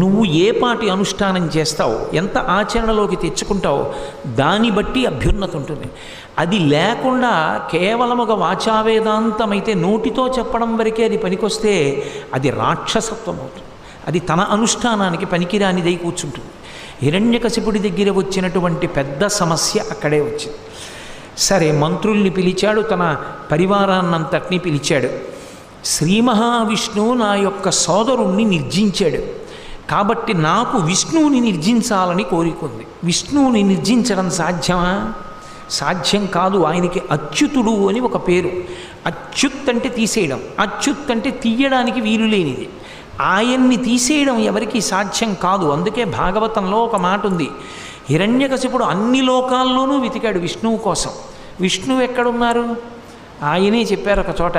నువ్వు ఏ పాటి అనుష్ఠానం చేస్తావు, ఎంత ఆచరణలోకి తెచ్చుకుంటావు, దాన్ని బట్టి అభ్యున్నతి ఉంటుంది. అది లేకుండా కేవలం ఒక వాచావేదాంతమైతే నోటితో చెప్పడం వరకే అది పనికొస్తే అది రాక్షసత్వం అవుతుంది. అది తన అనుష్ఠానానికి పనికిరానిదై కూర్చుంటుంది. హిరణ్యకశిపుడి దగ్గర వచ్చినటువంటి పెద్ద సమస్య అక్కడే వచ్చింది. సరే, మంత్రుల్ని పిలిచాడు, తన పరివారాన్నంతటినీ పిలిచాడు. శ్రీ మహావిష్ణువు నా యొక్క సోదరుణ్ణి నిర్జించాడు, కాబట్టి నాకు విష్ణువుని నిర్జించాలని కోరికుంది. విష్ణువుని నిర్జించడం సాధ్యమా? సాధ్యం కాదు. ఆయనకి అచ్యుతుడు అని ఒక పేరు. అచ్యుత్ అంటే తీసేయడం, అచ్యుత్ అంటే తీయడానికి వీలు లేనిది. ఆయన్ని తీసేయడం ఎవరికి సాధ్యం కాదు. అందుకే భాగవతంలో ఒక మాట ఉంది, హిరణ్యకశిపుడు అన్ని లోకాల్లోనూ వెతికాడు విష్ణువు కోసం. విష్ణువు ఎక్కడున్నారు? ఆయనే చెప్పారు ఒక చోట,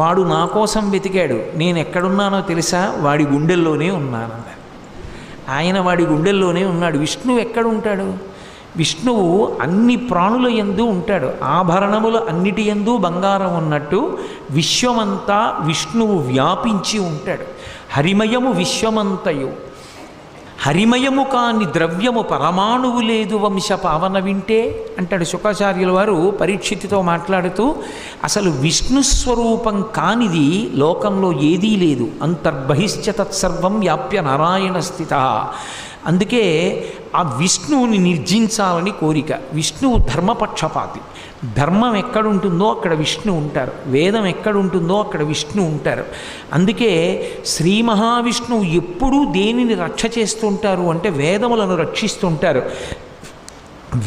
వాడు నా కోసం వెతికాడు, నేను ఎక్కడున్నానో తెలుసా? వాడి గుండెల్లోనే ఉన్నానన్నారు. ఆయన వాడి గుండెల్లోనే ఉన్నాడు. విష్ణువు ఎక్కడుంటాడు? విష్ణువు అన్ని ప్రాణుల యందు ఉంటాడు. ఆభరణముల అన్నిటి యందు బంగారం ఉన్నట్టు విశ్వమంతా విష్ణువు వ్యాపించి ఉంటాడు. హరిమయము విశ్వమంతయు, హరిమయము కాని ద్రవ్యము పరమాణువు లేదు వంశ పావన వింటే అంటాడు శుకాచార్యుల వారు పరీక్షితుతో మాట్లాడుతూ. అసలు విష్ణు స్వరూపం కానిది లోకంలో ఏదీ లేదు. అంతర్బహిశ్చ తత్సర్వం వ్యాప్య నారాయణ స్థిత. అందుకే ఆ విష్ణువుని నిర్జించాలని కోరిక. విష్ణువు ధర్మపక్షపాతి. ధర్మం ఎక్కడుంటుందో అక్కడ విష్ణు ఉంటారు, వేదం ఎక్కడుంటుందో అక్కడ విష్ణు ఉంటారు. అందుకే శ్రీ మహావిష్ణువు ఎప్పుడూ దేనిని రక్ష చేస్తుంటారు అంటే వేదములను రక్షిస్తుంటారు.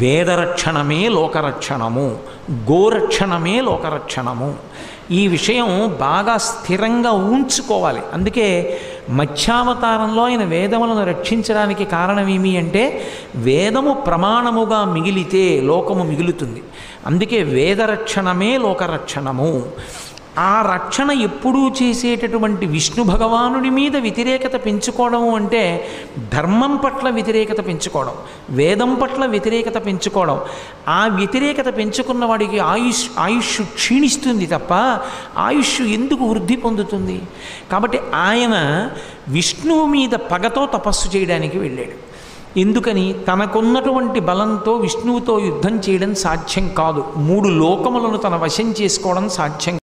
వేదరక్షణమే లోకరక్షణము, గోరక్షణమే లోకరక్షణము. ఈ విషయం బాగా స్థిరంగా ఉంచుకోవాలి. అందుకే మత్స్యావతారంలో ఆయన వేదములను రక్షించడానికి కారణమేమి అంటే వేదము ప్రమాణముగా మిగిలితే లోకము మిగులుతుంది. అందుకే వేదరక్షణమే లోకరక్షణము. ఆ రక్షణ ఎప్పుడూ చేసేటటువంటి విష్ణు భగవానుడి మీద వ్యతిరేకత పెంచుకోవడం అంటే ధర్మం పట్ల వ్యతిరేకత పెంచుకోవడం, వేదం పట్ల వ్యతిరేకత పెంచుకోవడం. ఆ వ్యతిరేకత పెంచుకున్న వాడికి ఆయుష్ క్షీణిస్తుంది తప్ప ఆయుష్ ఎందుకు వృద్ధి పొందుతుంది? కాబట్టి ఆయన విష్ణువు మీద పగతో తపస్సు చేయడానికి వెళ్ళాడు. ఎందుకని? తనకున్నటువంటి బలంతో విష్ణువుతో యుద్ధం చేయడం సాధ్యం కాదు. 3 లోకములను తన వశం చేసుకోవడం సాధ్యం